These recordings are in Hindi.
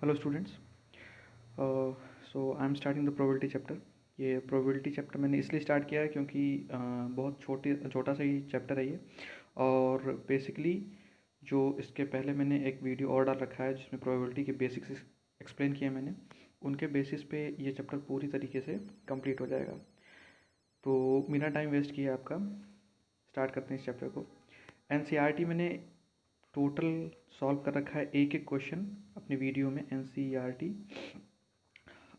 Hello students, so I am starting the probability chapter. ये प्रोबेबिलिटी चैप्टर मैंने इसलिए स्टार्ट किया है क्योंकि बहुत छोटा सा ही चैप्टर है ये। और बेसिकली जो इसके पहले मैंने एक वीडियो और डाल रखा है जिसमें प्रोबेबिलिटी के बेसिक्स एक्सप्लेन किए मैंने, उनके बेसिस पे ये चैप्टर पूरी तरीके से कंप्लीट हो जाएगा। तो बिना टाइम वेस्ट किए आपका स्टार्ट करते हैं इस चैप्टर को। एनसीईआरटी मैंने टोटल सॉल्व कर रखा है एक एक क्वेश्चन अपनी वीडियो में। एनसीईआरटी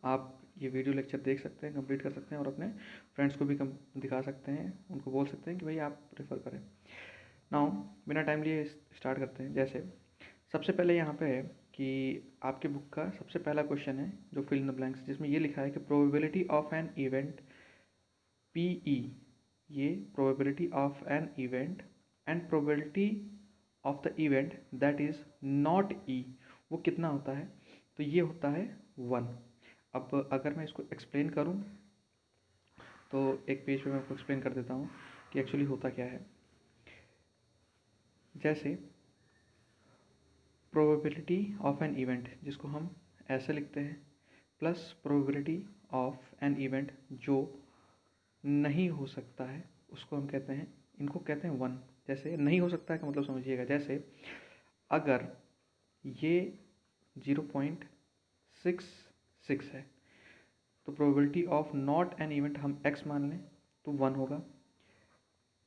आप ये वीडियो लेक्चर देख सकते हैं, कंप्लीट कर सकते हैं और अपने फ्रेंड्स को भी दिखा सकते हैं, उनको बोल सकते हैं कि भाई आप रेफ़र करें। नाउ बिना टाइम लिए स्टार्ट करते हैं। जैसे सबसे पहले यहाँ पे है कि आपके बुक का सबसे पहला क्वेश्चन है जो फिल इन द ब्लैंक्स, जिसमें ये लिखा है कि probability of an event PE, ये probability of an event and probability of the event that is not E, वो कितना होता है? तो ये होता है 1। अब अगर मैं इसको एक्सप्लेन करूं तो एक पेज पे मैं आपको एक्सप्लेन कर देता हूँ कि एक्चुअली होता क्या है। जैसे प्रोबेबिलिटी ऑफ एन इवेंट, जिसको हम ऐसे लिखते हैं, plus probability of an event जो नहीं हो सकता है, उसको हम कहते हैं, इनको कहते हैं 1। जैसे नहीं हो सकता है का मतलब समझिएगा, जैसे अगर ये 0.66 है तो probability of not an event हम x मान लें तो 1 होगा।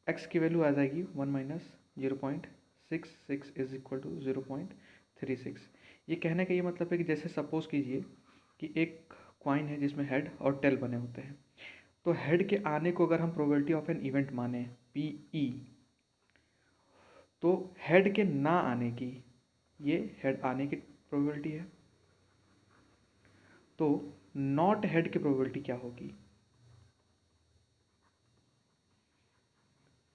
x की वैल्यू आ जाएगी 1 माइनस 0.66 इज इक्वल टू 0.36। ये कहने का ये मतलब है कि जैसे सपोज कीजिए कि एक कॉइन है जिसमें हेड और टेल बने होते हैं, तो हेड के आने को अगर हम प्रोबेबिलिटी ऑफ एन इवेंट माने PE, तो हेड के ना आने की, ये हेड आने की प्रोबेबिलिटी है, तो नॉट हेड की प्रोबेबिलिटी क्या होगी?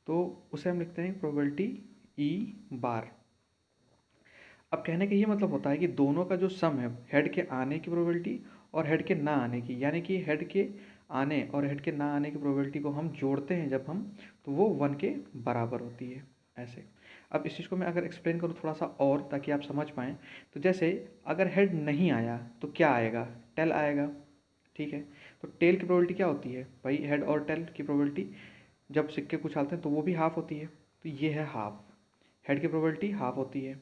तो उसे हम लिखते हैं प्रोबेबिलिटी E बार। अब कहने का ये मतलब होता है कि दोनों का जो सम है, हेड के आने की प्रोबेबिलिटी और हेड के ना आने की, यानी कि हेड के आने और हेड के ना आने की प्रोबेबिलिटी को हम जोड़ते हैं जब हम, तो वो 1 के बराबर होती है। ऐसे अब इस चीज़ को मैं अगर एक्सप्लेन करूँ थोड़ा सा और ताकि आप समझ पाएँ, तो जैसे अगर हेड नहीं आया तो क्या आएगा? टेल आएगा, ठीक है। तो टेल की प्रोबेबिलिटी क्या होती है भाई? हेड और टेल की प्रोबेबिलिटी जब सिक्के को उछालते हैं तो वो भी हाफ होती है, तो ये है हाफ। हेड की प्रोबेबिलिटी हाफ होती है,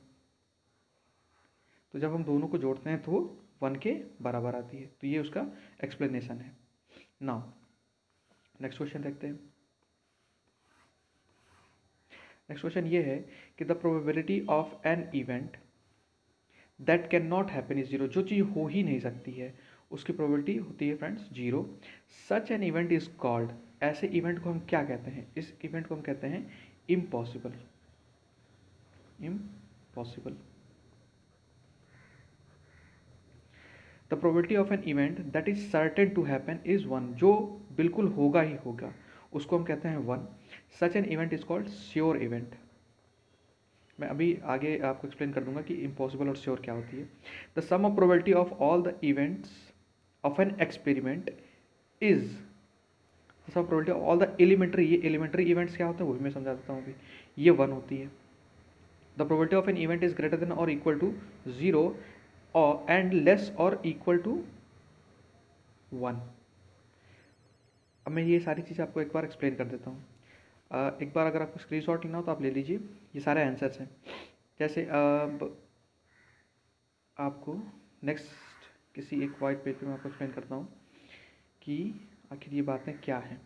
तो जब हम दोनों को जोड़ते हैं तो वो 1 के बराबर आती है। तो ये उसका एक्सप्लेनेशन है। नाउ नेक्स्ट क्वेश्चन देखते हैं। नेक्स्ट क्वेश्चन ये है कि the probability of an event that can not happen is 0, जो चीज़ हो ही नहीं सकती है उसकी प्रोबेबिलिटी होती है friends 0। Such an event is called, ऐसे इवेंट को हम क्या कहते हैं? इस इवेंट को हम कहते हैं impossible. Impossible. The probability of an event that is certain to happen is 1, जो बिल्कुल होगा ही होगा उसको हम कहते हैं 1। Such an event is called sure event. मैं अभी आगे आपको एक्सप्लेन कर दूंगा कि इम्पॉसिबल और श्योर क्या होती है। The sum of probability of all the events of an experiment is the sum of probability of all the elementary, ये एलिमेंट्री इवेंट्स क्या होते हैं वो भी मैं समझा देता हूँ अभी। ये 1 होती है। The probability of an event is greater than और इक्वल टू 0 और एंड लेस और इक्वल टू 1। अब मैं ये सारी चीज़ आपको एक बार एक्सप्लेन कर देता हूँ। एक बार अगर आपको स्क्रीनशॉट लेना हो तो आप ले लीजिए, ये सारे आंसर्स हैं। जैसे अब आपको नेक्स्ट किसी एक वाइट पेज पे मैं आपको एक्सप्लेन करता हूँ कि आखिर ये बातें क्या हैं।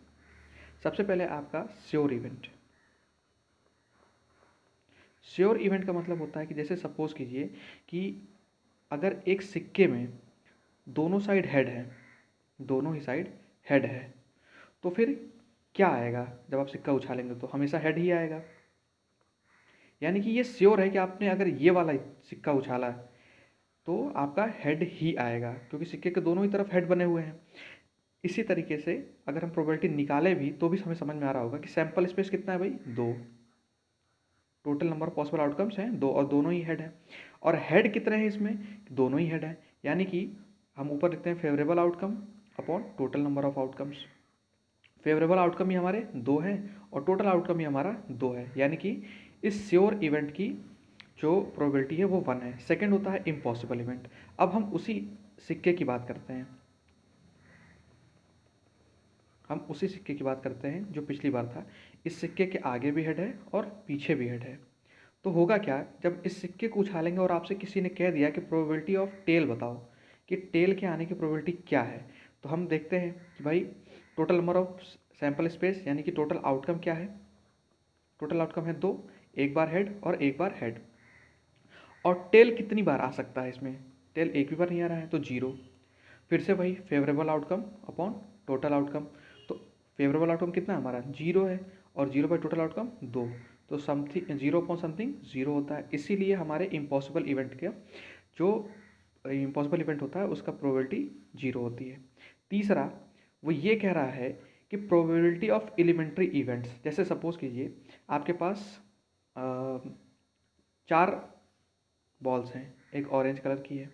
सबसे पहले आपका श्योर इवेंट। श्योर इवेंट का मतलब होता है कि जैसे सपोज कीजिए कि अगर एक सिक्के में दोनों साइड हेड है, दोनों ही साइड हेड है, तो फिर क्या आएगा? जब आप सिक्का उछालेंगे तो हमेशा हेड ही आएगा। यानी कि ये श्योर है कि आपने अगर ये वाला सिक्का उछाला तो आपका हेड ही आएगा, क्योंकि सिक्के के दोनों ही तरफ हेड बने हुए हैं। इसी तरीके से अगर हम प्रोबेबिलिटी निकालें भी तो भी हमें समझ में आ रहा होगा कि सैंपल स्पेस कितना है भाई? 2। Total number of possible outcomes हैं 2 और दोनों ही हेड हैं। और हेड कितने हैं इसमें? दोनों ही हेड हैं। यानी कि हम ऊपर लिखते हैं favourable outcome upon total number of outcomes. Favourable outcome ही हमारे 2 हैं और टोटल आउटकम ही हमारा 2 है। यानी कि इस श्योर इवेंट की जो प्रोबेबिलिटी है वो 1 है। सेकंड होता है इम्पॉसिबल इवेंट। अब हम उसी सिक्के की बात करते हैं, जो पिछली बार था। इस सिक्के के आगे भी हेड है और पीछे भी हेड है। तो होगा क्या, जब इस सिक्के को उछालेंगे और आपसे किसी ने कह दिया कि प्रोबेबिलिटी ऑफ टेल बताओ कि टेल के आने की प्रोबेबिलिटी क्या है, तो हम देखते हैं कि भाई total number of sample space यानी कि टोटल आउटकम क्या है। टोटल आउटकम है 2, एक बार हेड और एक बार हेड। और टेल कितनी बार आ सकता है इसमें, टेल एक भी बार नहीं आ रहा है तो 0। फिर से वही favourable outcome upon total outcome. तो फेवरेबल आउटकम कितना है हमारा 0 है, और 0 बाई टोटल आउटकम 2, तो समथिंग 0 अपॉन समथिंग 0 होता है। इसीलिए हमारे इम्पॉसिबल इवेंट का जो इम्पॉसिबल इवेंट होता है उसका प्रोबेबिलिटी 0 होती है। तीसरा वो ये कह रहा है कि प्रोबेबिलिटी ऑफ एलिमेंट्री इवेंट्स, जैसे सपोज कीजिए आपके पास 4 बॉल्स हैं, एक ऑरेंज कलर की है,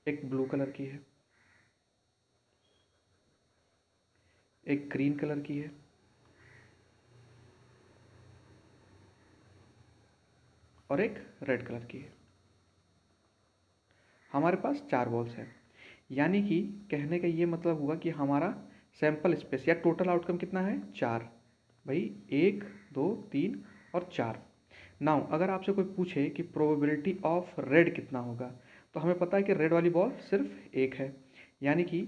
एक ब्लू कलर की है, एक ग्रीन कलर की है और एक रेड कलर की है। हमारे पास 4 बॉल्स हैं, यानी कि कहने का ये मतलब हुआ कि हमारा सैंपल स्पेस या टोटल आउटकम कितना है 4। भाई 1 2 3 और 4। नाउ अगर आपसे कोई पूछे कि प्रोबेबिलिटी ऑफ रेड कितना होगा, तो हमें पता है कि रेड वाली बॉल सिर्फ एक है, यानी कि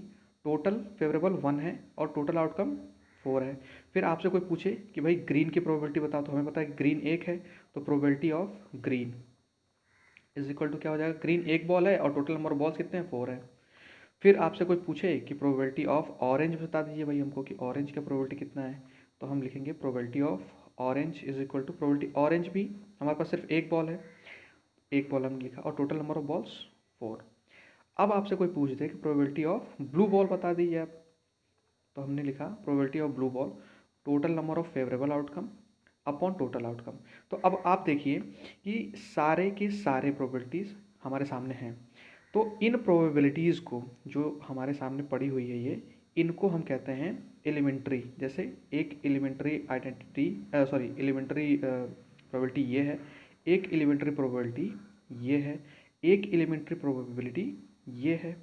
टोटल फेवरेबल 1 है और टोटल आउटकम 4 है। फिर आपसे कोई पूछे कि भाई ग्रीन की प्रोबेबिलिटी बताओ, तो हमें पता है कि ग्रीन 1 है, तो probability of green is equal to क्या हो जाएगा, ग्रीन एक बॉल है और टोटल नंबर ऑफ बॉल्स कितने हैं 4 है। फिर आपसे कोई पूछे कि प्रोबेबिलिटी ऑफ ऑरेंज बता दीजिए भाई हमको कि ऑरेंज का प्रोबेबिलिटी कितना है, तो हम लिखेंगे probability of orange is equal to probability orange भी हमारे पास सिर्फ एक बॉल है, एक बॉल हमने लिखा और टोटल नंबर ऑफ बॉल्स 4। अब आपसे कोई पूछ दे कि प्रोबेबिलिटी ऑफ ब्लू बॉल बता दीजिए आप, तो हमने लिखा probability of blue ball total number of favourable outcome upon total outcome. तो अब आप देखिए कि सारे के सारे प्रोबेबिलिटीज़ हमारे सामने हैं। तो इन प्रोबेबिलिटीज़ को जो हमारे सामने पड़ी हुई है ये, इनको हम कहते हैं एलिमेंट्री। जैसे एक elementary identity sorry elementary probability ये है, एक एलिमेंट्री प्रोबेबिलिटी ये है, एक एलिमेंट्री प्रोबेबिलिटी ये है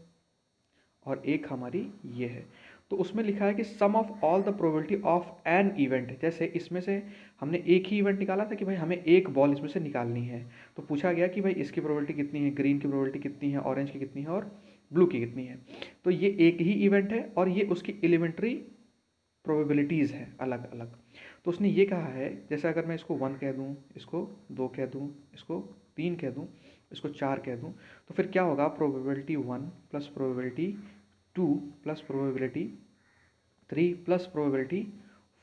और एक हमारी ये है। तो उसमें लिखा है कि sum of all the probability of an event, जैसे इसमें से हमने एक ही इवेंट निकाला था कि भाई हमें एक बॉल इसमें से निकालनी है, तो पूछा गया कि भाई इसकी प्रोबेबिलिटी कितनी है, ग्रीन की प्रोबेबिलिटी कितनी है, ऑरेंज की कितनी है और ब्लू की कितनी है। तो ये एक ही इवेंट है और ये उसकी एलिमेंट्री प्रोबेबिलिटीज़ हैं अलग अलग। तो उसने ये कहा है, जैसे अगर मैं इसको 1 कह दूँ, इसको 2 कह दूँ, इसको 3 कह दूँ, इसको 4 कह दूँ, तो फिर क्या होगा, probability 1 plus probability 2 plus probability 3 plus probability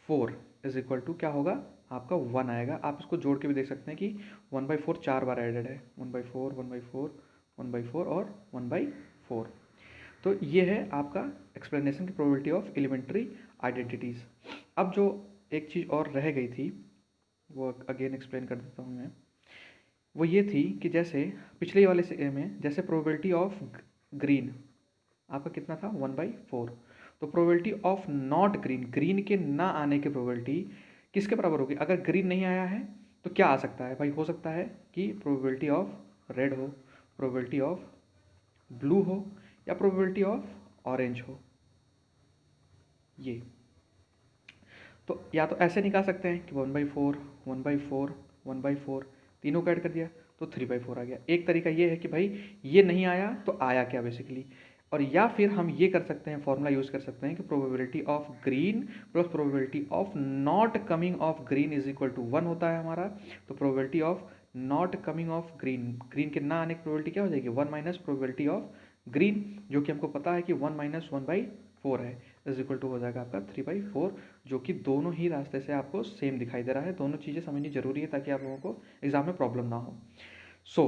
4 is equal to क्या होगा आपका 1 आएगा। आप इसको जोड़ के भी देख सकते हैं कि 1/4 4 बार एडेड है, 1/4 1/4 1/4 और 1/4। तो ये है आपका एक्सप्लेनेशन की प्रोबेबिलिटी ऑफ एलिमेंट्री आइडेंटिटीज़। अब जो एक चीज़ और रह गई थी वो अगेन एक्सप्लेन कर देता हूँ मैं। वो ये थी कि जैसे पिछले वाले से में जैसे प्रोबेबिलिटी ऑफ ग्रीन आपका कितना था 1/4, तो probability of not green, green के ना आने की प्रोबेबिलिटी किसके बराबर होगी। अगर ग्रीन नहीं आया है तो क्या आ सकता है भाई, हो सकता है कि प्रोबेबिलिटी ऑफ रेड हो, प्रोबेबिलिटी ऑफ ब्लू हो या प्रोबेबिलिटी ऑफ ऑरेंज हो। ये तो या तो ऐसे निकाल सकते हैं कि 1/4 1/4 1/4 तीनों को ऐड कर दिया तो 3/4 आ गया। एक तरीका ये है कि भाई ये नहीं आया तो आया क्या बेसिकली, और या फिर हम ये कर सकते हैं, फॉर्मूला यूज़ कर सकते हैं कि probability of green plus probability of not coming of green is equal to 1 होता है हमारा। तो probability of not coming of green, green के ना आने की प्रोबेबिलिटी क्या हो जाएगी 1 माइनस प्रोबेबिलिटी ऑफ ग्रीन, जो कि हमको पता है कि 1 माइनस 1/4 है, इज इक्वल टू हो जाएगा आपका 3/4, जो कि दोनों ही रास्ते से आपको सेम दिखाई दे रहा है। दोनों चीज़ें समझनी जरूरी है ताकि आप लोगों को एग्जाम में प्रॉब्लम ना हो। सो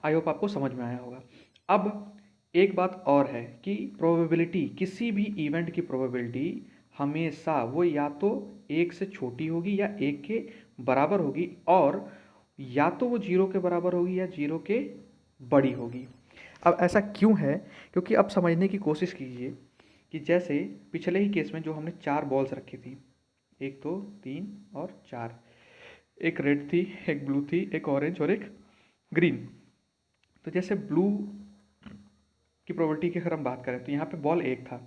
आई होप आपको समझ में आया होगा। अब एक बात और है कि प्रोबेबिलिटी, किसी भी इवेंट की प्रोबेबिलिटी हमेशा वो या तो 1 से छोटी होगी या 1 के बराबर होगी, और या तो वो 0 के बराबर होगी या 0 के बड़ी होगी। अब ऐसा क्यों है, क्योंकि अब समझने की कोशिश कीजिए कि जैसे पिछले ही केस में जो हमने 4 बॉल्स रखी थी, 1 2 3 और 4, एक रेड थी, एक ब्लू थी, एक ऑरेंज और एक ग्रीन। तो जैसे ब्लू की प्रोबेबिलिटी की अगर हम बात करें तो यहाँ पे बॉल 1 था।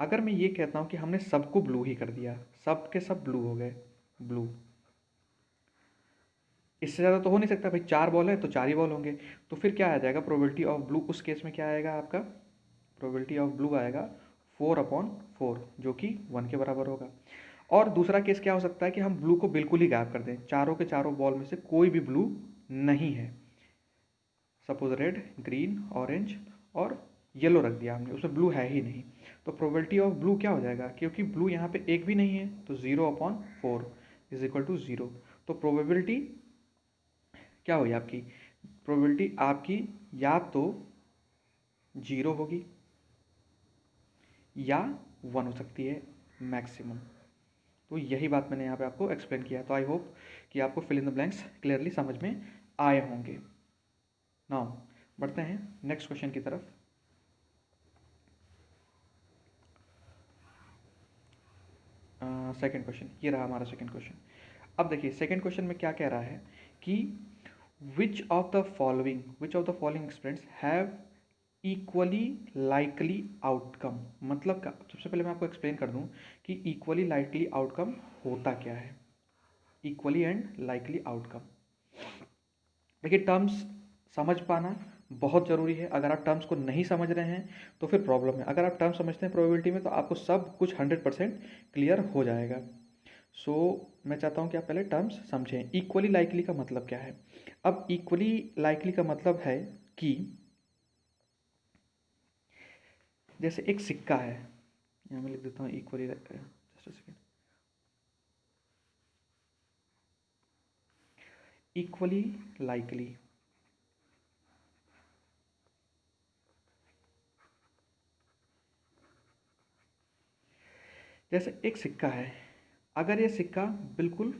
अगर मैं ये कहता हूँ कि हमने सबको ब्लू ही कर दिया, सब के सब ब्लू हो गए, ब्लू, इससे ज़्यादा तो हो नहीं सकता भाई, 4 बॉल है तो 4 ही बॉल होंगे। तो फिर क्या आ जाएगा प्रोबेबिलिटी ऑफ ब्लू, उस केस में क्या आएगा आपका, प्रोबेबिलिटी ऑफ ब्लू आएगा 4/4, जो कि 1 के बराबर होगा। और दूसरा केस क्या हो सकता है कि हम ब्लू को बिल्कुल ही गायब कर दें, चारों के चारों बॉल में से कोई भी ब्लू नहीं है। सपोज रेड, ग्रीन, ऑरेंज और येलो रख दिया हमने, उसमें ब्लू है ही नहीं, तो प्रोबेबिलिटी ऑफ ब्लू क्या हो जाएगा, क्योंकि ब्लू यहाँ पे एक भी नहीं है तो 0/4 इज इक्वल टू 0। तो प्रोबेबिलिटी क्या हुई आपकी, प्रोबेबिलिटी आपकी या तो 0 होगी या 1 हो सकती है मैक्सिमम। तो यही बात मैंने यहाँ पे आपको एक्सप्लेन किया। तो आई होप कि आपको fill in the blanks clearly समझ में आए होंगे। नाउ बढ़ते हैं नेक्स्ट क्वेश्चन की तरफ। सेकंड क्वेश्चन, ये रहा हमारा सेकंड क्वेश्चन। अब देखिए सेकंड क्वेश्चन में क्या कह रहा है कि which of the following experiments have equally likely outcome. मतलब क्या, सबसे पहले मैं आपको एक्सप्लेन कर दूं कि इक्वली लाइकली आउटकम होता क्या है। इक्वली एंड लाइकली आउटकम, देखिए टर्म्स समझ पाना बहुत ज़रूरी है। अगर आप टर्म्स को नहीं समझ रहे हैं तो फिर प्रॉब्लम है। अगर आप टर्म्स समझते हैं प्रोबेबिलिटी में तो आपको सब कुछ 100% क्लियर हो जाएगा। सो मैं चाहता हूं कि आप पहले टर्म्स समझें। इक्वली लाइकली का मतलब क्या है। अब इक्वली लाइकली का मतलब है कि जैसे एक सिक्का है, यहाँ मैं लिख देता हूँ equally, just a second, equally likely, जैसे एक सिक्का है, अगर ये सिक्का बिल्कुल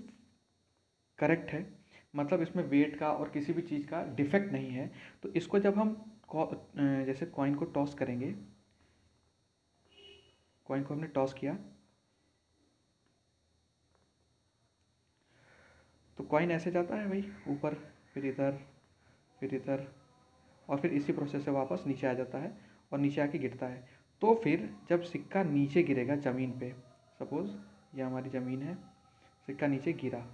करेक्ट है, मतलब इसमें वेट का और किसी भी चीज़ का डिफेक्ट नहीं है, तो इसको जब हम जैसे कॉइन को टॉस करेंगे, कॉइन को हमने टॉस किया तो कॉइन ऐसे जाता है भाई ऊपर, फिर इधर और फिर इसी प्रोसेस से वापस नीचे आ जाता है और नीचे आके गिरता है। तो फिर जब सिक्का नीचे गिरेगा ज़मीन पे, सपोज़ ये हमारी ज़मीन है, सिक्का नीचे गिरा,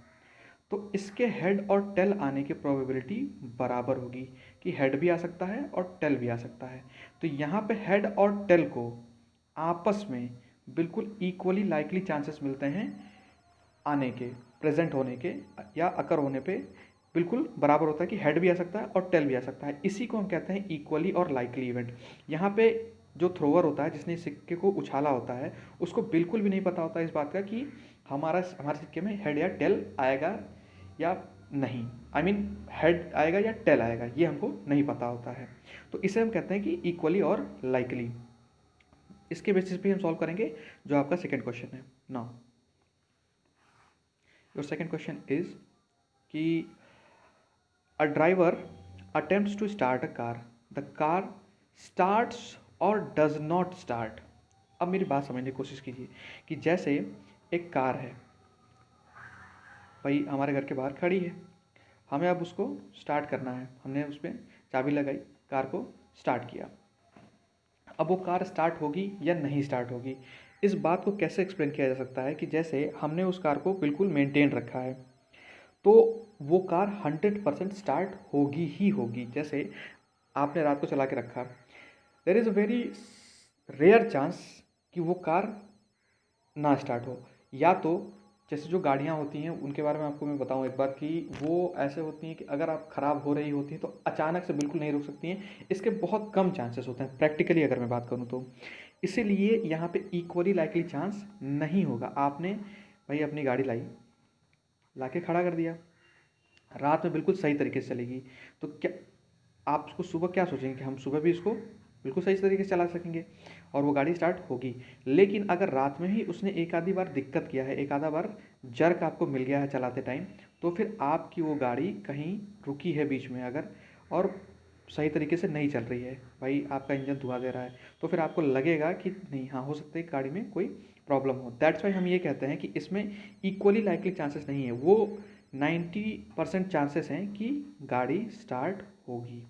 तो इसके हेड और टेल आने की प्रोबेबिलिटी बराबर होगी कि हेड भी आ सकता है और टेल भी आ सकता है। तो यहाँ पे हेड और टेल को आपस में बिल्कुल इक्वली लाइकली चांसेस मिलते हैं आने के, प्रेजेंट होने के या अकर होने पे बिल्कुल बराबर होता है कि हेड भी आ सकता है और टेल भी आ सकता है। इसी को हम कहते हैं इक्वली और लाइकली इवेंट। यहाँ पे जो थ्रोअर होता है, जिसने सिक्के को उछाला होता है, उसको बिल्कुल भी नहीं पता होता इस बात का कि हमारे सिक्के में हेड या टेल आएगा या नहीं। आई मीन हेड आएगा या टेल आएगा, ये हमको नहीं पता होता है। तो इसे हम कहते हैं कि इक्वली और लाइकली। इसके बेसिस पे हम सॉल्व करेंगे जो आपका सेकेंड क्वेश्चन है। Now your second question is कि a driver attempts to start a car, the car starts or does not start। अब मेरी बात समझने की कोशिश कीजिए कि जैसे एक कार है भाई, हमारे घर के बाहर खड़ी है, हमें अब उसको स्टार्ट करना है, हमने उसमें चाबी लगाई, कार को स्टार्ट किया। अब वो कार स्टार्ट होगी या नहीं स्टार्ट होगी, इस बात को कैसे एक्सप्लेन किया जा सकता है कि जैसे हमने उस कार को बिल्कुल मेंटेन रखा है तो वो कार 100% स्टार्ट होगी ही होगी। जैसे आपने रात को चला के रखा, there is a very rare chance कि वो कार ना स्टार्ट हो। या तो जैसे जो गाड़ियाँ होती हैं उनके बारे में आपको मैं बताऊं एक बार कि वो ऐसे होती हैं कि अगर आप ख़राब हो रही होती हैं तो अचानक से बिल्कुल नहीं रुक सकती हैं, इसके बहुत कम चांसेस होते हैं प्रैक्टिकली अगर मैं बात करूं तो। इसीलिए यहाँ पे इक्वली लाइकली चांस नहीं होगा। आपने भाई अपनी गाड़ी ला के खड़ा कर दिया, रात में बिल्कुल सही तरीके से चलेगी, तो क्या आप उसको सुबह क्या सोचेंगे कि हम सुबह भी इसको बिल्कुल सही तरीके से चला सकेंगे और वो गाड़ी स्टार्ट होगी। लेकिन अगर रात में ही उसने एक आधी बार दिक्कत किया है, एक आधा बार जर्क आपको मिल गया है चलाते टाइम, तो फिर आपकी वो गाड़ी कहीं रुकी है बीच में अगर और सही तरीके से नहीं चल रही है, भाई आपका इंजन धुआं दे रहा है, तो फिर आपको लगेगा कि नहीं, हाँ हो सकता है गाड़ी में कोई प्रॉब्लम हो। दैट्स वाई हम ये कहते हैं कि इसमें इक्वली लाइकली चांसेस नहीं है, वो 90% चांसेस हैं कि गाड़ी स्टार्ट होगी।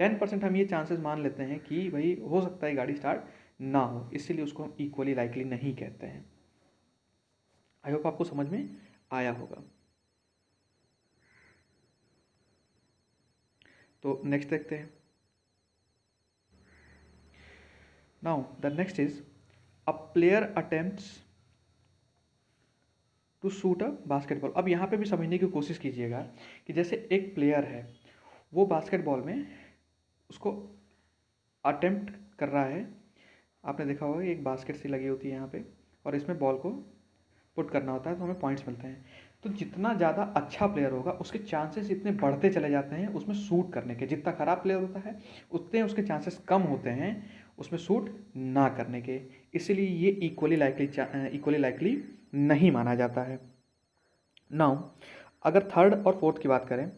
10% हम ये चांसेस मान लेते हैं कि भाई हो सकता है गाड़ी स्टार्ट ना हो, इसीलिए उसको हम इक्वली लाइकली नहीं कहते हैं। आई होप आपको समझ में आया होगा। तो नेक्स्ट देखते हैं। Now the next is a player attempts to shoot a basketball. अब यहाँ पे भी समझने की कोशिश कीजिएगा कि जैसे एक प्लेयर है, वो बास्केटबॉल में उसको अटेम्प्ट कर रहा है। आपने देखा होगा एक बास्केट सी लगी होती है यहाँ पे, और इसमें बॉल को पुट करना होता है तो हमें पॉइंट्स मिलते हैं। तो जितना ज़्यादा अच्छा प्लेयर होगा उसके चांसेस इतने बढ़ते चले जाते हैं उसमें शूट करने के। जितना खराब प्लेयर होता है उतने उसके चांसेस कम होते हैं उसमें शूट ना करने के। इसीलिए ये इक्वली लाइकली नहीं माना जाता है। नाउ अगर थर्ड और फोर्थ की बात करें,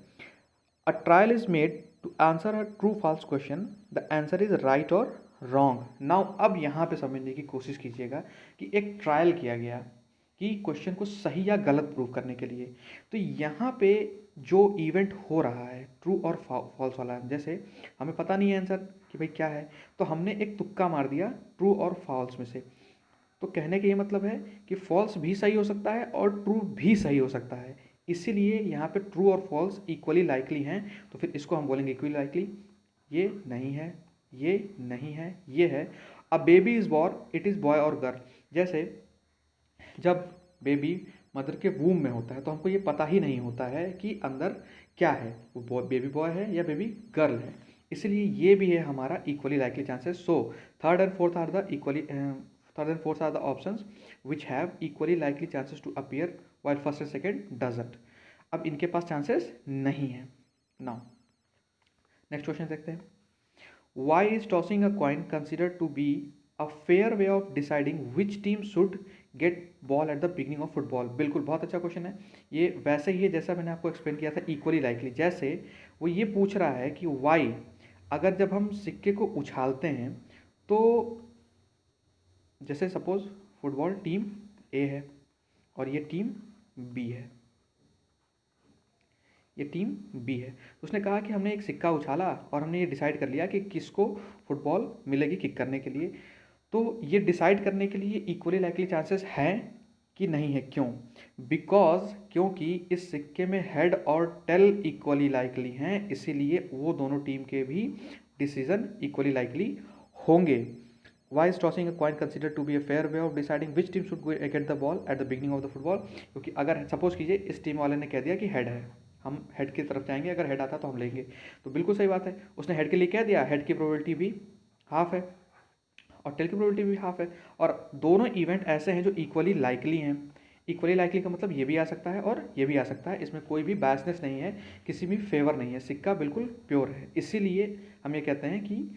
a trial is made to answer a true false question, the answer is right और रॉन्ग। नाउ अब यहाँ पे समझने की कोशिश कीजिएगा कि एक ट्रायल किया गया कि क्वेश्चन को सही या गलत प्रूव करने के लिए। तो यहाँ पे जो इवेंट हो रहा है ट्रू और फॉल्स वाला, जैसे हमें पता नहीं है आंसर कि भाई क्या है, तो हमने एक तुक्का मार दिया ट्रू और फॉल्स में से। तो कहने का ये मतलब है कि फॉल्स भी सही हो सकता है और ट्रू भी सही हो सकता है। इसीलिए यहाँ पे ट्रू और फॉल्स इक्वली लाइकली हैं, तो फिर इसको हम बोलेंगे इक्वली लाइकली। ये नहीं है, ये नहीं है, ये है। A baby is born, it is boy और गर्ल। जैसे जब बेबी मदर के वूम में होता है तो हमको ये पता ही नहीं होता है कि अंदर क्या है, वो बेबी बॉय है या बेबी गर्ल है। इसलिए ये भी है हमारा equally likely chances. So third and fourth are the options which have equally likely chances to appear while first and second doesn't. अब इनके पास चांसेस नहीं है। नाउ नेक्स्ट क्वेश्चन देखते हैं। Why is tossing a coin considered to be a fair way of deciding which team should get ball at the beginning of football. बिल्कुल बहुत अच्छा क्वेश्चन है। ये वैसे ही है जैसा मैंने आपको एक्सप्लेन किया था इक्वली लाइकली। जैसे वो ये पूछ रहा है कि वाई, अगर जब हम सिक्के को उछालते हैं तो जैसे सपोज फुटबॉल टीम ए है और ये टीम बी है, ये टीम बी है। तो उसने कहा कि हमने एक सिक्का उछाला और हमने ये डिसाइड कर लिया कि किसको फुटबॉल मिलेगी किक करने के लिए। तो ये डिसाइड करने के लिए इक्वली लाइकली चांसेस हैं कि नहीं है। क्यों? क्योंकि इस सिक्के में हेड और टेल इक्वली लाइकली हैं, इसीलिए वो दोनों टीम के भी डिसीजन इक्वली लाइकली होंगे। Why is tossing a coin consider to be a fair way of deciding which team should get the ball at the beginning of the football. क्योंकि अगर सपोज कीजिए इस टीम वाले ने कह दिया कि हेड है, हम हेड की तरफ जाएंगे, अगर हेड आता तो हम लेंगे, तो बिल्कुल सही बात है। उसने हेड के लिए कह दिया, हेड की प्रोबेबिलिटी भी हाफ है और टेल की प्रोबेबिलिटी भी हाफ है। और दोनों इवेंट ऐसे हैं जो इक्वली लाइकली हैं। इक्वली लाइकली का मतलब ये भी आ सकता है और ये भी आ सकता है, इसमें कोई भी बायसनेस नहीं है, किसी भी फेवर नहीं है, सिक्का बिल्कुल प्योर है। इसीलिए हम ये कहते हैं कि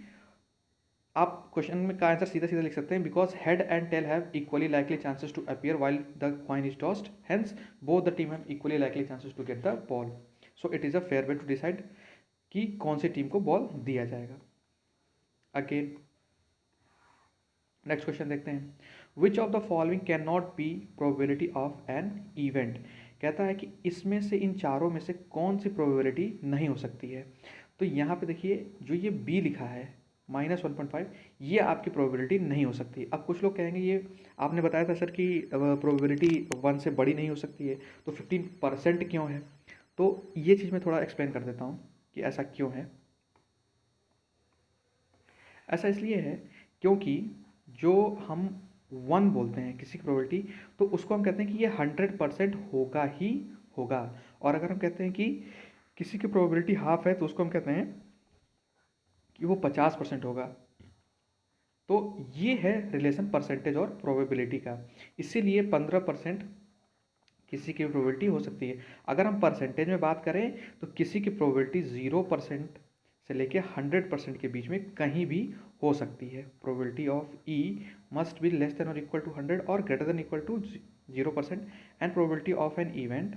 आप क्वेश्चन में का आंसर सीधा सीधा लिख सकते हैं, because head and tail have equally likely chances to appear while the coin is tossed, hence both the team have equally likely chances to get the ball. So it is a fair way to decide कि कौन सी टीम को बॉल दिया जाएगा। अगेन नेक्स्ट क्वेश्चन देखते हैं। Which of the following can not be probability of an event. कहता है कि इसमें से इन चारों में से कौन सी प्रोबेबिलिटी नहीं हो सकती है। तो यहाँ पे देखिए जो ये बी लिखा है -1.5, ये आपकी प्रोबेबिलिटी नहीं हो सकती। अब कुछ लोग कहेंगे ये आपने बताया था सर कि प्रोबेबिलिटी 1 से बड़ी नहीं हो सकती है, तो 15% क्यों है? तो ये चीज़ मैं थोड़ा एक्सप्लेन कर देता हूँ कि ऐसा क्यों है। ऐसा इसलिए है क्योंकि जो हम 1 बोलते हैं किसी की प्रोबेबिलिटी, तो उसको हम कहते हैं कि ये 100% होगा ही होगा। और अगर हम कहते हैं कि किसी की प्रोबेबिलिटी हाफ है तो उसको हम कहते हैं कि वो 50% होगा। तो ये है रिलेशन परसेंटेज और प्रोबेबिलिटी का। इसीलिए 15% किसी की प्रोबेबिलिटी हो सकती है। अगर हम परसेंटेज में बात करें तो किसी की प्रोबेबिलिटी 0% से लेके 100% के बीच में कहीं भी हो सकती है। Probability of E must be less than और इक्वल टू 100 और greater than equal to 0%, and probability of an event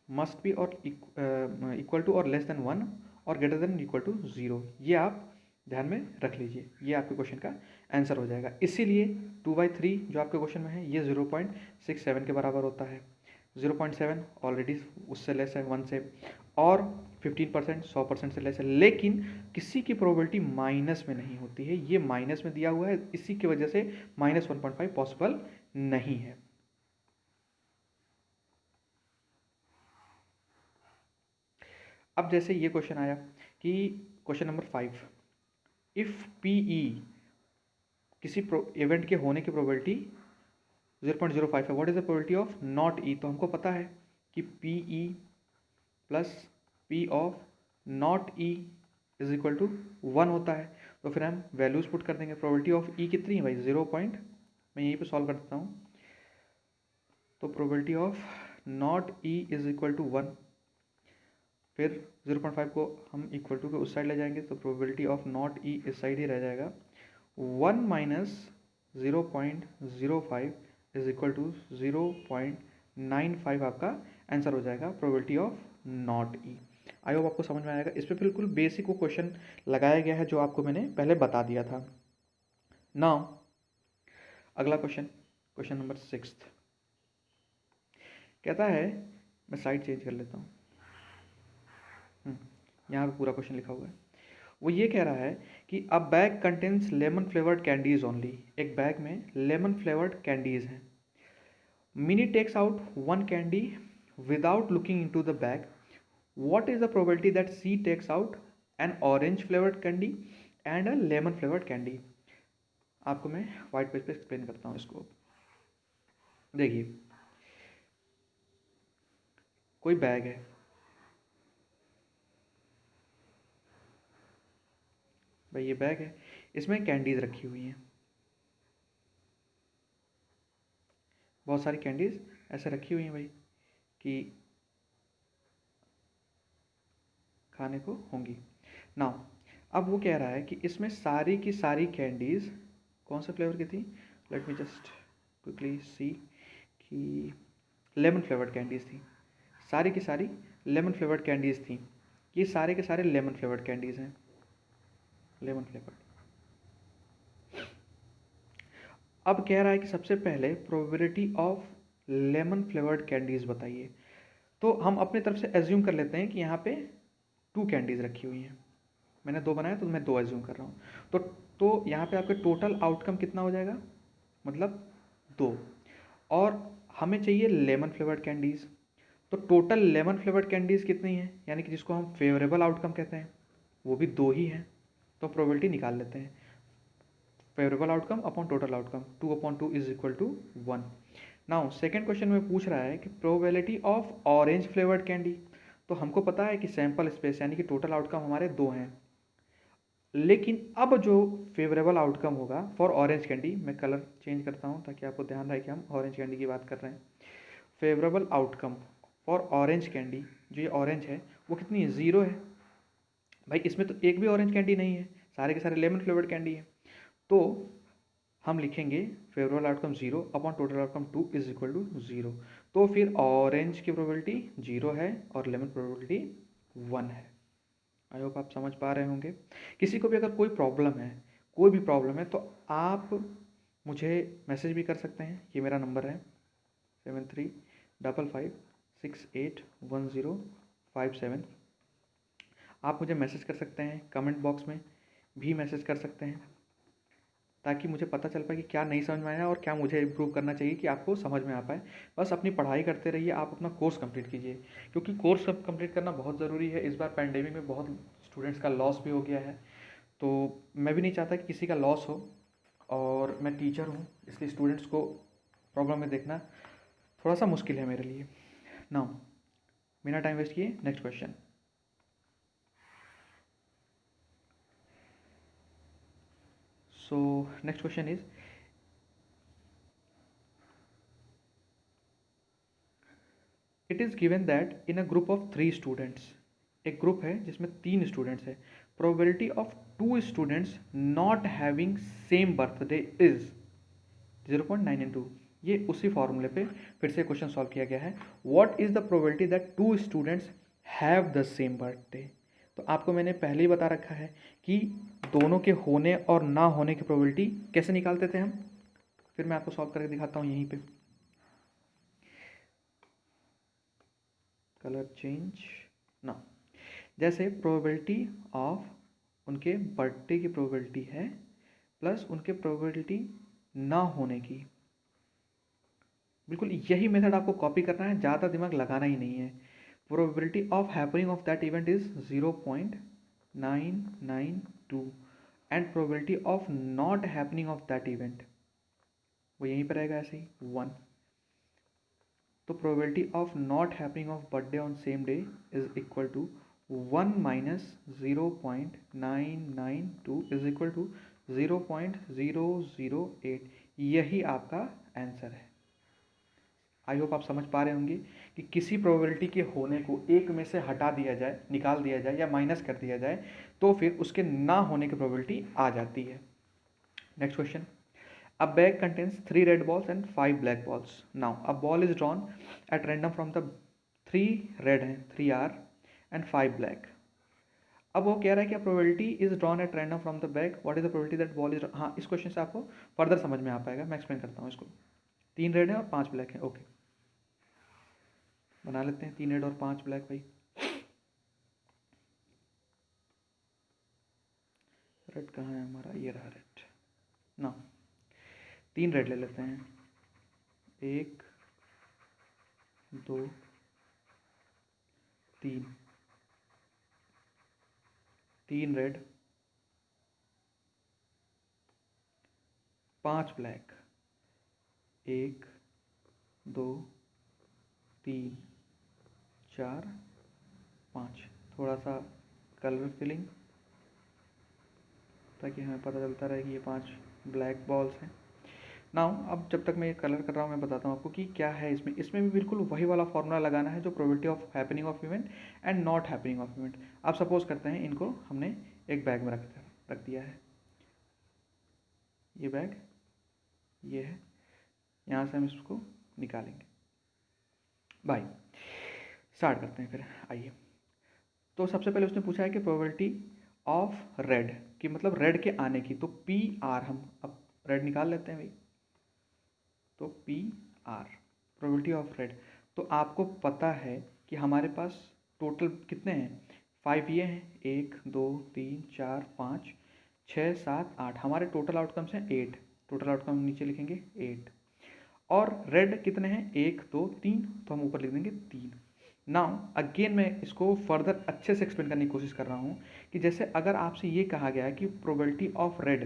must be और इक्वल टू और लेस देन 1 और ग्रेटर देन इक्वल टू 0। ये आप ध्यान में रख लीजिए, ये आपके क्वेश्चन का आंसर हो जाएगा। इसीलिए 2/3 जो आपके क्वेश्चन में है ये 0.67 के बराबर होता है। 0.7 ऑलरेडी उससे लेस है 1 से, और 15% 100% से लेस है, लेकिन किसी की प्रोबेबिलिटी माइनस में नहीं होती है, ये माइनस में दिया हुआ है, इसी की वजह से -1.5 पॉसिबल नहीं है। अब जैसे ये क्वेश्चन आया कि क्वेश्चन नंबर 5, इफ PE किसी इवेंट के होने की प्रोबेबिलिटी 0.05 है, what is the probability of not E? तो हमको पता है कि PE plus P of not E is equal to 1 होता है। तो फिर हम वैल्यूज पुट कर देंगे। प्रोबेबिलिटी ऑफ E कितनी है भाई? 0 पॉइंट, मैं यहीं पे सॉल्व कर देता हूँ। तो probability of not E is equal to 1, फिर 0.5 को हम इक्वल टू के उस साइड ले जाएंगे, तो प्रोबेबिलिटी ऑफ नॉट E इस साइड ही रह जाएगा। 1 माइनस 0.05 इज इक्वल टू 0.95 आपका आंसर हो जाएगा, probability of not E। I hope आपको समझ में आएगा। इस पर बिल्कुल बेसिक वो क्वेश्चन लगाया गया है जो आपको मैंने पहले बता दिया था। नाउ अगला क्वेश्चन, क्वेश्चन नंबर 6 कहता है, मैं साइड चेंज कर लेता हूँ, यहाँ पे पूरा क्वेश्चन लिखा हुआ है। वो ये कह रहा है कि a bag contains lemon flavoured candies only, एक बैग में लेमन फ्लेवर्ड कैंडीज हैं। Mini takes out 1 candy without looking into the bag, what is the probability that C takes out an orange flavored candy and a lemon flavored candy? आपको मैं व्हाइट पेज पे एक्सप्लेन करता हूँ इसको। देखिए, कोई बैग है, भाई ये बैग है, इसमें कैंडीज रखी हुई हैं, बहुत सारी कैंडीज ऐसे रखी हुई हैं भाई कि खाने को होंगी। नाउ अब वो कह रहा है कि इसमें सारी की सारी कैंडीज कौन से फ्लेवर की थी? Let me just quickly see कि लेमन फ्लेवर्ड कैंडीज थी, सारी की सारी लेमन फ्लेवर्ड कैंडीज थी। ये सारे के सारे लेमन फ्लेवर्ड कैंडीज हैं, लेमन फ्लेवर्ड। अब कह रहा है कि सबसे पहले probability of lemon flavoured candies बताइए। तो हम अपने तरफ से एज्यूम कर लेते हैं कि यहाँ पे 2 कैंडीज रखी हुई हैं, मैंने 2 बनाया तो मैं 2 एज्यूम कर रहा हूँ। तो यहाँ पे आपके टोटल आउटकम कितना हो जाएगा? मतलब 2, और हमें चाहिए लेमन फ्लेवर्ड कैंडीज़। तो टोटल लेमन फ्लेवर्ड कैंडीज़ कितनी हैं, यानी कि जिसको हम फेवरेबल आउटकम कहते हैं, वो भी 2 ही हैं। तो प्रोबेबिलिटी निकाल लेते हैं, favourable outcome upon total outcome, 2/2 is equal to 1। Now second question में पूछ रहा है कि probability of orange flavoured candy. तो हमको पता है कि सैम्पल स्पेस यानी कि टोटल आउटकम हमारे 2 हैं, लेकिन अब जो फेवरेबल आउटकम होगा फॉर ऑरेंज कैंडी, मैं कलर चेंज करता हूँ ताकि आपको ध्यान रहे कि हम ऑरेंज कैंडी की बात कर रहे हैं। Favourable outcome for orange candy, जो ये ऑरेंज है वो कितनी है? 0 है भाई, इसमें तो एक भी ऑरेंज कैंडी नहीं है, सारे के सारे लेमन फ्लेवर्ड कैंडी है। तो हम लिखेंगे favourable outcome 0 upon total outcome 2 is equal to 0। तो फिर ऑरेंज की प्रोबेबिलिटी 0 है और लेमन प्रोबेबिलिटी 1 है। आई होप आप समझ पा रहे होंगे। किसी को भी अगर कोई प्रॉब्लम है, कोई भी प्रॉब्लम है, तो आप मुझे मैसेज भी कर सकते हैं। ये मेरा नंबर है 7355681057। आप मुझे मैसेज कर सकते हैं, कमेंट बॉक्स में भी मैसेज कर सकते हैं, ताकि मुझे पता चल पाए कि क्या नहीं समझ में आया और क्या मुझे इम्प्रूव करना चाहिए कि आपको समझ में आ पाए। बस अपनी पढ़ाई करते रहिए, आप अपना कोर्स कंप्लीट कीजिए, क्योंकि कोर्स कंप्लीट करना बहुत ज़रूरी है। इस बार पैंडेमिक में बहुत स्टूडेंट्स का लॉस भी हो गया है, तो मैं भी नहीं चाहता कि किसी का लॉस हो, और मैं टीचर हूँ इसलिए स्टूडेंट्स को प्रॉब्लम में देखना थोड़ा सा मुश्किल है मेरे लिए। नाउ बिना टाइम वेस्ट किए next question. So next question is, it is given that in a group of 3 students, एक ग्रुप है जिसमें 3 स्टूडेंट्स है, probability of 2 students not having same birthday is 0.992। ये उसी फॉर्मूले पे फिर से क्वेश्चन सॉल्व किया गया है। What is the probability that 2 students have the same birthday? तो आपको मैंने पहले ही बता रखा है कि दोनों के होने और ना होने की प्रोबेबिलिटी कैसे निकालते थे हम, फिर मैं आपको सॉल्व करके दिखाता हूँ यहीं पे। कलर चेंज ना, जैसे प्रोबेबिलिटी ऑफ उनके बर्थडे की प्रोबेबिलिटी है प्लस उनके प्रोबेबिलिटी ना होने की, बिल्कुल यही मेथड आपको कॉपी करना है, ज़्यादा दिमाग लगाना ही नहीं है। Probability of happening of that event is 0.992 and probability of not happening of that event वो यहीं पर रहेगा ऐसे ही 1। तो probability of not happening of birthday on same day is equal to 1 minus 0.992 is equal to 0.008। यही आपका आंसर है। आई होप आप समझ पा रहे होंगे कि किसी प्रोबेबिलिटी के होने को एक में से हटा दिया जाए, निकाल दिया जाए या माइनस कर दिया जाए तो फिर उसके ना होने की प्रोबेबिलिटी आ जाती है। Next question, a bag contains 3 red balls and 5 black balls. Now a ball is drawn at random from the 3 red हैं, 3 are and 5 black. अब वो कह रहा है कि probability is drawn at random from the bag, what is the probability that ball is, हाँ इस क्वेश्चन से आपको फर्दर समझ में आ पाएगा, मैं एक्सप्लेन करता हूँ इसको। 3 रेड है और 5 ब्लैक है, ओके बना लेते हैं 3 रेड और 5 ब्लैक भाई। रेड कहाँ है हमारा, ये रहा रेड ना। 3 रेड ले लेते हैं, 1 2 3, 3 रेड 5 ब्लैक, 1 2 3 4 5। थोड़ा सा कलर फिलिंग ताकि हमें पता चलता रहे कि ये 5 ब्लैक बॉल्स हैं। नाउ अब जब तक मैं ये कलर कर रहा हूँ मैं बताता हूँ आपको कि क्या है इसमें। इसमें भी बिल्कुल वही वाला फॉर्मूला लगाना है जो probability of happening of event and not happening of event. आप सपोज करते हैं इनको हमने एक बैग में रख दिया है, ये बैग ये है, यहाँ से हम इसको निकालेंगे भाई। स्टार्ट करते हैं फिर, आइए। तो सबसे पहले उसने पूछा है कि प्रोबेबिलिटी ऑफ रेड की, मतलब रेड के आने की, तो पी आर, हम अब रेड निकाल लेते हैं भाई। तो P R probability of red, तो आपको पता है कि हमारे पास टोटल कितने हैं, 5 ये हैं, 1 2 3 4 5 6 7 8, हमारे टोटल आउटकम्स हैं 8। टोटल आउटकम नीचे लिखेंगे 8, और रेड कितने हैं 1 2 3, तो हम ऊपर लिख देंगे 3। नाउ अगेन मैं इसको फर्दर अच्छे से एक्सप्लेन करने की कोशिश कर रहा हूँ कि जैसे अगर आपसे ये कहा गया है कि प्रोबेबिलिटी ऑफ रेड,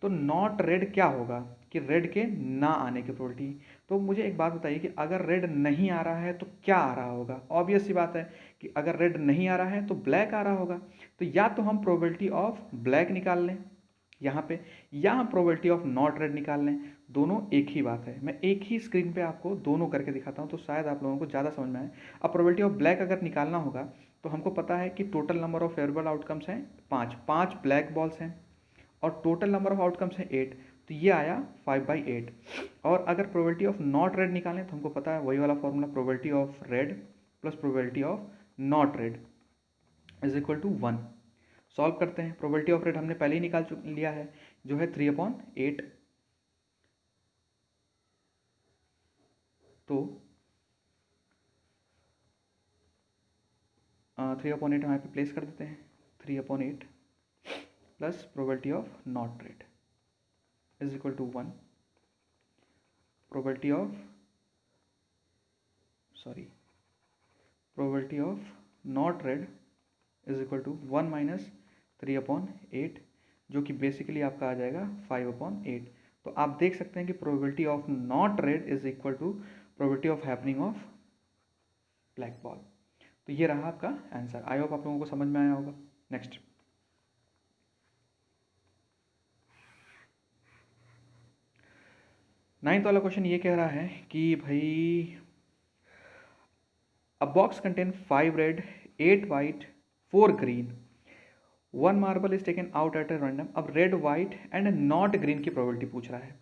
तो नॉट रेड क्या होगा कि रेड के ना आने की प्रोबेबिलिटी। तो मुझे एक बात बताइए कि अगर रेड नहीं आ रहा है तो क्या आ रहा होगा। ऑब्वियस सी बात है कि अगर रेड नहीं आ रहा है तो ब्लैक आ रहा होगा। तो या तो हम प्रोबेबिलिटी ऑफ ब्लैक निकाल लें यहाँ पे, या हम प्रोबेबिलिटी ऑफ नॉट रेड निकाल लें, दोनों एक ही बात है। मैं एक ही स्क्रीन पे आपको दोनों करके दिखाता हूँ तो शायद आप लोगों को ज़्यादा समझ में आए। अब प्रोबेबिलिटी ऑफ ब्लैक अगर निकालना होगा तो हमको पता है कि total number of favourable outcomes हैं 5 ब्लैक बॉल्स हैं, और टोटल नंबर ऑफ आउटकम्स है 8, तो ये आया 5/8। और अगर प्रोबेबिलिटी ऑफ नॉट रेड निकालें तो हमको पता है वही वाला formula, probability of red plus probability of not red is equal to 1। Solve करते हैं, प्रोबेबिलिटी ऑफ रेड हमने पहले ही निकाल लिया है जो है 3/8। तो 3/8 यहाँ पे प्लेस कर देते हैं, 3/8 plus probability of not red is equal to 1। Probability of not red is equal to 1 minus 3/8, जो कि बेसिकली आपका आ जाएगा 5/8। तो आप देख सकते हैं कि probability of not red is equal to probability of happening of black ball. तो ये रहा आपका आंसर। आई होप आप लोगों को समझ में आया होगा। नेक्स्ट, नाइन्थ वाला क्वेश्चन ये कह रहा है कि भाई a box contain 5 red 8 white 4 green, 1 marble is taken out at a random. अब red white and not green की प्रोबेबिलिटी पूछ रहा है।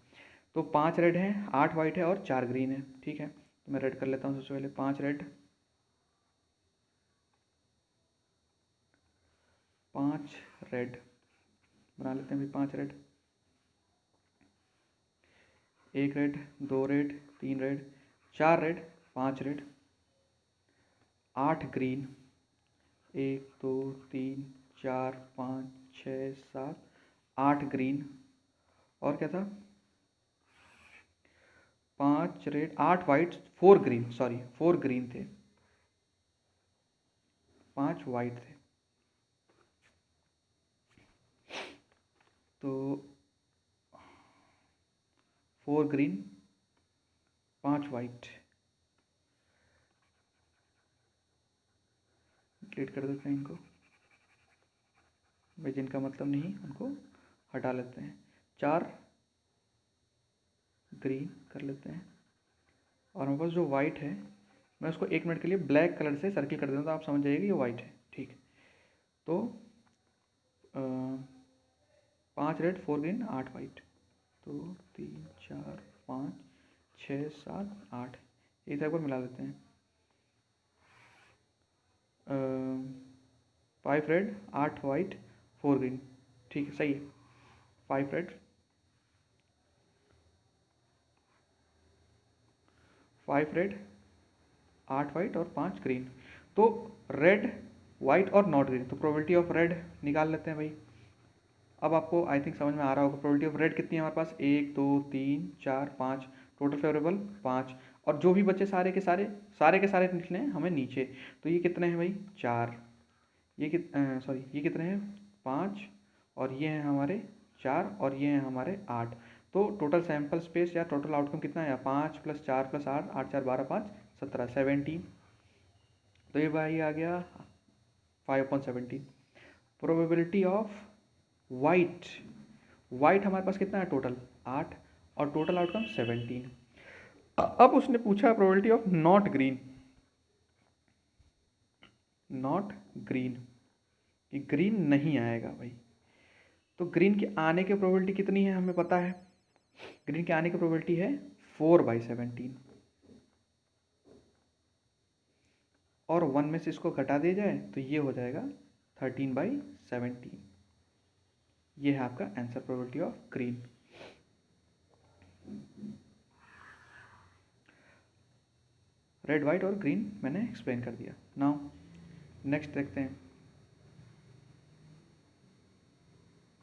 तो 5 रेड है 8 वाइट है और 4 ग्रीन है, ठीक है। तो मैं रेड कर लेता हूँ सबसे पहले, 5 रेड 5 रेड बना लेते हैं भाई 5 red, 1 red, 2 red, 3 red, 4 red, 5 red, 8 green, 1 2 3 4 5 6 7 8 green, और क्या था, 5 red, 8 white, 4 green, sorry 4 green थे, 5 वाइट थे। तो 4 ग्रीन, 5 वाइट, डिलीट कर देते हैं इनको भाई, जिनका मतलब नहीं उनको हटा लेते हैं। 4 ग्रीन कर लेते हैं, और हमारे पास जो वाइट है, मैं उसको 1 मिनट के लिए ब्लैक कलर से सर्किल कर देता हूँ, तो आप समझ जाइए कि ये वाइट है। ठीक, तो 5 रेड, 4 ग्रीन, 8 वाइट, 2 3 4 5 6 7 8, एक बार मिला देते हैं। 5 रेड, 8 वाइट, 4 ग्रीन, ठीक है, सही है। 5 रेड, 5 रेड, 8 वाइट और 5 ग्रीन। तो रेड, वाइट और नॉट ग्रीन, तो प्रोबेबिलिटी ऑफ रेड निकाल लेते हैं भाई। अब आपको आई थिंक समझ में आ रहा होगा प्रोबेबिलिटी ऑफ रेड कितनी है हमारे पास, 1 2 3 4 5, टोटल फेवरेबल 5, और जो भी बच्चे सारे के सारे निकले हैं हमें नीचे, तो ये कितने हैं भाई, 4, ये सॉरी ये कितने हैं, 5, और ये हैं हमारे 4, और ये हैं हमारे 8। तो टोटल सैंपल स्पेस या टोटल आउटकम कितना है, 5 + 4 + 8, 8 4 12 5 17, 17। तो ये भाई आ गया 5/17। प्रोबेबिलिटी ऑफ वाइट, वाइट हमारे पास कितना है टोटल, 8, और टोटल आउटकम 17। अब उसने पूछा probability of not green, not green, कि ग्रीन नहीं आएगा भाई। तो ग्रीन के आने की प्रोबेबिलिटी कितनी है हमें पता है, ग्रीन के आने की प्रोबेबिलिटी है 4/17, और 1 में से इसको घटा दिया जाए तो ये हो जाएगा 13/17। ये है आपका answer, probability of green. Red, white और ग्रीन मैंने एक्सप्लेन कर दिया। नाउ नेक्स्ट देखते हैं।